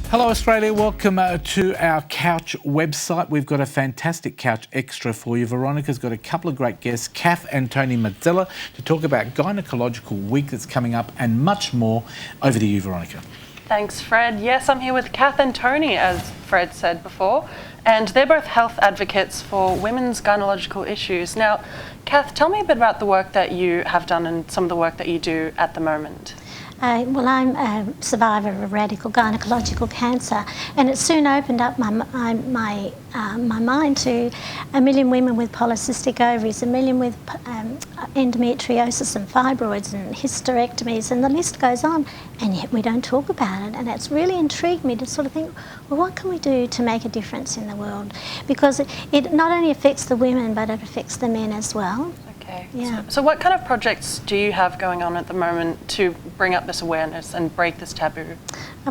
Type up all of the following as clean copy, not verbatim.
Hello Australia, welcome to our couch website. We've got a fantastic couch extra for you. Veronica's got a couple of great guests, Kath and Tony Mazella, to talk about Gynaecological Week that's coming up and much more. Over to you, Veronica. Thanks, Fred. Yes, I'm here with Kath and Tony, as Fred said before, and they're both health advocates for women's gynecological issues. Now, Kath, tell me a bit about the work that you have done and some of the work that you do at the moment. Well, I'm a survivor of radical gynecological cancer, and it soon opened up my mind to a million women with polycystic ovaries, a million with endometriosis and fibroids and hysterectomies, and the list goes on, and yet we don't talk about it. And it's really intrigued me to sort of think, well, what can we do to make a difference in the world? Because it not only affects the women, but it affects the men as well. Okay. Yeah. So what kind of projects do you have going on at the moment to bring up this awareness and break this taboo?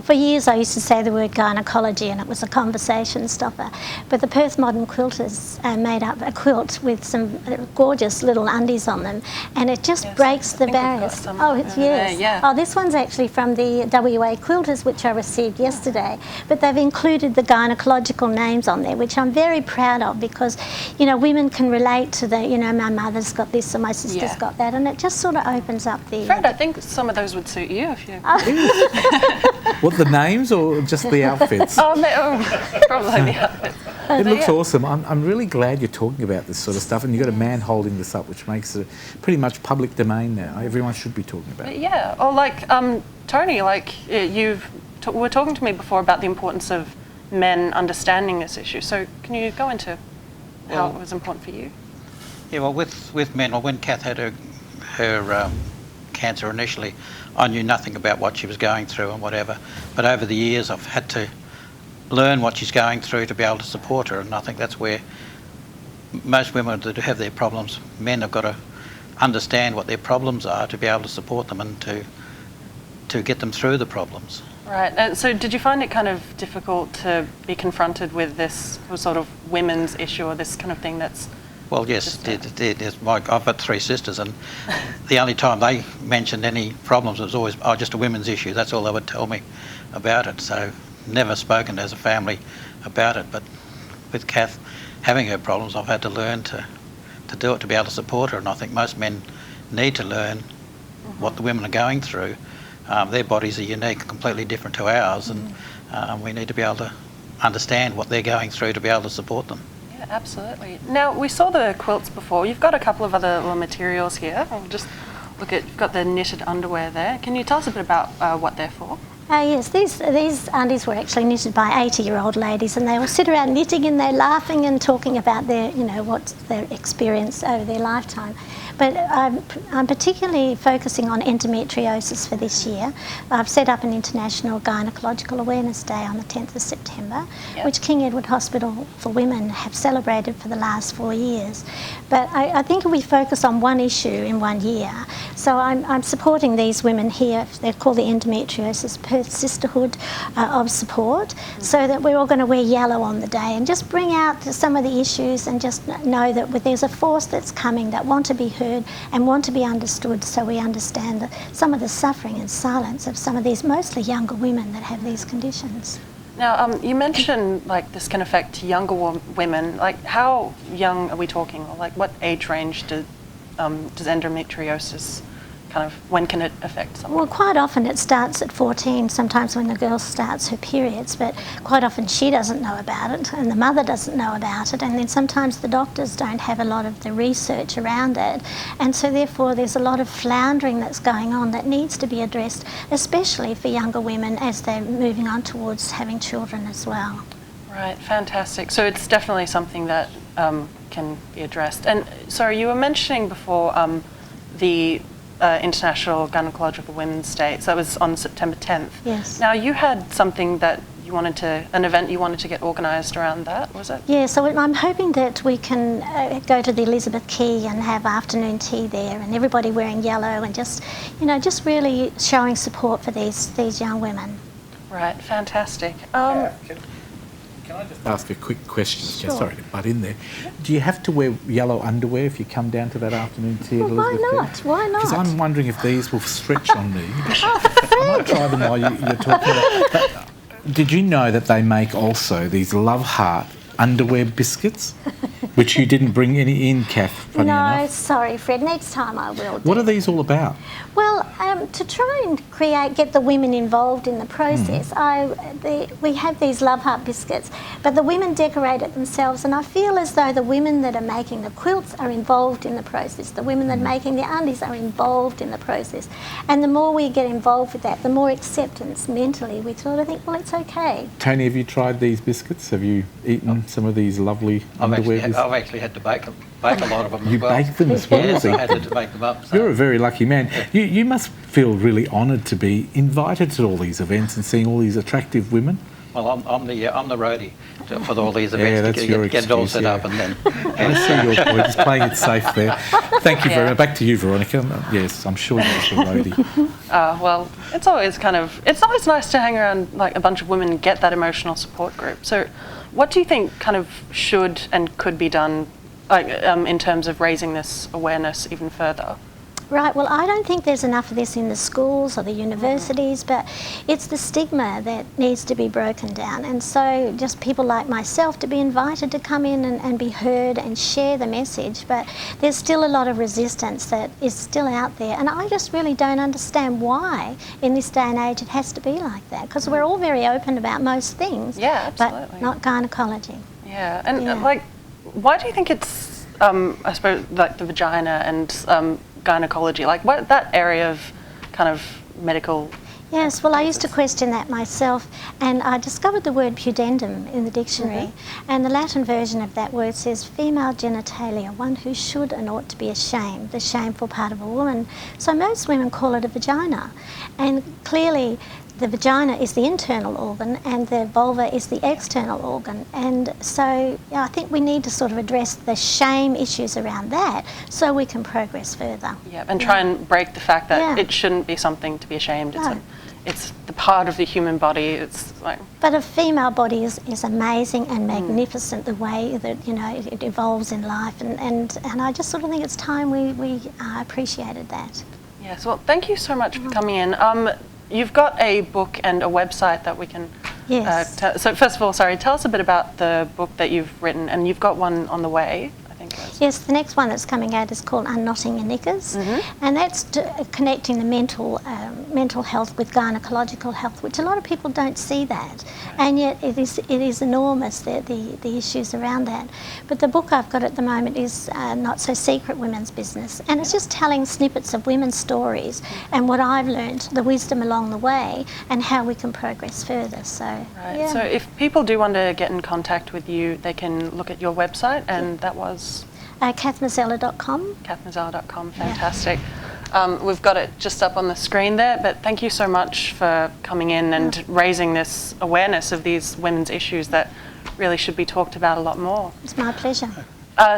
For years I used to say the word gynecology and it was a conversation stopper, but the Perth Modern Quilters made up a quilt with some gorgeous little undies on them, and it just breaks the barriers. Oh, yes. Yeah. Oh, this one's actually from the WA Quilters, which I received yesterday, but they've included the gynecological names on there, which I'm very proud of, because, you know, women can relate to the, you know, my mother's got this or my sister's got that, and it just sort of opens up the... Fred, I think some of those would suit you if you... What, the names or just the outfits? Probably the outfits. It looks awesome. I'm really glad you're talking about this sort of stuff, and you've got a man holding this up, which makes it pretty much public domain now. Everyone should be talking about it. Yeah, or like Tony, like you were talking to me before about the importance of men understanding this issue. So can you go into how it was important for you? Yeah, well, with men, well, when Kath had her cancer initially, I knew nothing about what she was going through and whatever. But over the years, I've had to learn what she's going through to be able to support her, and I think that's where most women that have their problems, men have got to understand what their problems are to be able to support them and to get them through the problems. Right. And so did you find it kind of difficult to be confronted with this sort of women's issue, or this kind of thing that's... Well, yes, I've got three sisters, and the only time they mentioned any problems was always, oh, just a women's issue. That's all they would tell me about it. So never spoken as a family about it. But with Kath having her problems, I've had to learn to do it, to be able to support her. And I think most men need to learn what the women are going through. Their bodies are unique, completely different to ours, and we need to be able to understand what they're going through to be able to support them. Yeah, absolutely. Now, we saw the quilts before. You've got a couple of other little materials here. I'll just look at, you've got the knitted underwear there. Can you tell us a bit about what they're for? Yes, these undies were actually knitted by 80-year-old ladies, and they all sit around knitting and they're laughing and talking about their, you know, what's their experience over their lifetime. But I'm particularly focusing on endometriosis for this year. I've set up an International Gynaecological Awareness Day on the 10th of September, which King Edward Hospital for Women have celebrated for the last 4 years. But I think if we focus on one issue in 1 year, so I'm supporting these women here. They're called the Endometriosis Perth Sisterhood of Support, so that we're all going to wear yellow on the day and just bring out some of the issues, and just know that there's a force that's coming that want to be heard and want to be understood, so we understand some of the suffering and silence of some of these mostly younger women that have these conditions. Now, you mentioned like this can affect younger women. Like, how young are we talking? Or like, what age range does endometriosis kind of, when can it affect someone? Well, quite often it starts at 14, sometimes when the girl starts her periods, but quite often she doesn't know about it and the mother doesn't know about it, and then sometimes the doctors don't have a lot of the research around it, and so therefore there's a lot of floundering that's going on that needs to be addressed, especially for younger women as they're moving on towards having children as well. Right, fantastic. So it's definitely something that can be addressed. And sorry, you were mentioning before the International Gynaecological Women's Day, so that was on September 10th. Yes. Now, you had something that you wanted to, an event you wanted to get organised around that, was it? Yeah, so I'm hoping that we can go to the Elizabeth Quay and have afternoon tea there, and everybody wearing yellow, and just, you know, just really showing support for these young women. Right, fantastic. Can I just ask a quick question? Sure. Sorry to butt in there. Do you have to wear yellow underwear if you come down to that afternoon tea? Well, why not? Why not? Because I'm wondering if these will stretch on me. I might try them while you're talking about. did you know that they make also these Love Heart underwear biscuits, which you didn't bring any in, Kath, funny No, enough? sorry, Fred. Next time I will. What are these all about? Well, to try and get the women involved in the process, we have these Love Heart biscuits, but the women decorate it themselves, and I feel as though the women that are making the quilts are involved in the process. The women that are making the undies are involved in the process, and the more we get involved with that, the more acceptance mentally we sort of think, well, it's okay. Tony, have you tried these biscuits? Have you eaten some of these lovely underwear biscuits? I've actually had to bake a lot of them You as well. bake them as well? Yes, I had to make them up. So. You're a very lucky man. You must feel really honoured to be invited to all these events and seeing all these attractive women. Well, I'm the roadie for all these Yeah, events that's to your get it all excuse, set yeah. up and then. I see your point. Just playing it safe there. Thank you very Yeah. much. Back to you, Veronica. Yes, I'm sure you're the roadie. Well, it's always nice to hang around like a bunch of women and get that emotional support group. So, what do you think kind of should and could be done, like in terms of raising this awareness even further? Right, well, I don't think there's enough of this in the schools or the universities, but it's the stigma that needs to be broken down. And so just people like myself to be invited to come in and be heard and share the message, but there's still a lot of resistance that is still out there. And I just really don't understand why in this day and age it has to be like that, because we're all very open about most things, Yeah, absolutely. but not gynaecology. Yeah, and Yeah. like, why do you think it's, I suppose, like the vagina and gynecology, like what that area of kind of medical? Yes, well, I used to question that myself, and I discovered the word pudendum in the dictionary, and the Latin version of that word says female genitalia, one who should and ought to be ashamed, the shameful part of a woman. So most women call it a vagina, and clearly the vagina is the internal organ and the vulva is the external organ, and so I think we need to sort of address the shame issues around that so we can progress further. Yeah, and try and break the fact that Yeah. it shouldn't be something to be ashamed. No. It's the part of the human body. It's like, But a female body is amazing and magnificent, the way that, you know, it evolves in life, and I just sort of think it's time we appreciated that. yes. Well, thank you so much for coming in. You've got a book and a website that we can. Yes. So first of all, sorry, tell us a bit about the book that you've written, and you've got one on the way, I think it was. Yes, the next one that's coming out is called Unknotting Your Knickers, and that's connecting the mental health with gynecological health, which a lot of people don't see that, and yet it is enormous, the issues around that. But the book I've got at the moment is Not So Secret Women's Business, and it's just telling snippets of women's stories and what I've learned, the wisdom along the way, and how we can progress further. So, Right. yeah. So if people do want to get in contact with you, they can look at your website, and that was kathmazella.com. kathmazella.com. Fantastic. We've got it just up on the screen there, but thank you so much for coming in and raising this awareness of these women's issues that really should be talked about a lot more. It's my pleasure.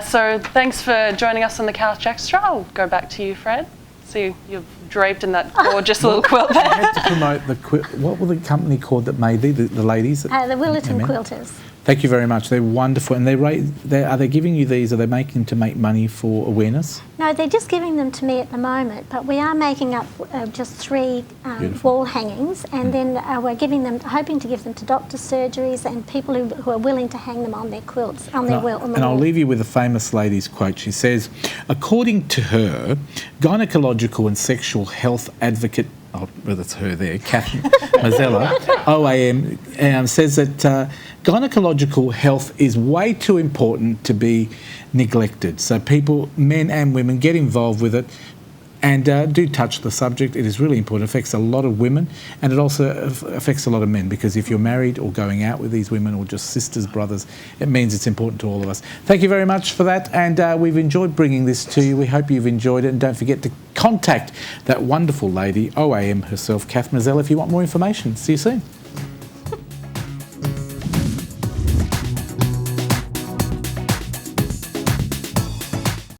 So thanks for joining us on the Couch Extra. I'll go back to you, Fred. See, you're draped in that gorgeous little quilt I there. had to promote the what were the company called that made the ladies? The Willerton Amen. Quilters. Thank you very much. They're wonderful, and are they giving you these? Are they making them to make money for awareness? No, they're just giving them to me at the moment, but we are making up just 3 wall hangings, and then we're hoping to give them to doctor surgeries and people who are willing to hang them on their quilts, on their wall. And I'll leave you with a famous lady's quote. She says, according to her, gynecological and sexual health advocate, well, it's her there, Kath Mazella, OAM, says that gynecological health is way too important to be neglected. So people, men and women, get involved with it and do touch the subject. It is really important. It affects a lot of women, and it also affects a lot of men, because if you're married or going out with these women or just sisters, brothers, it means it's important to all of us. Thank you very much for that, and we've enjoyed bringing this to you. We hope you've enjoyed it, and don't forget to contact that wonderful lady, OAM herself, Kath Mazella, if you want more information. See you soon.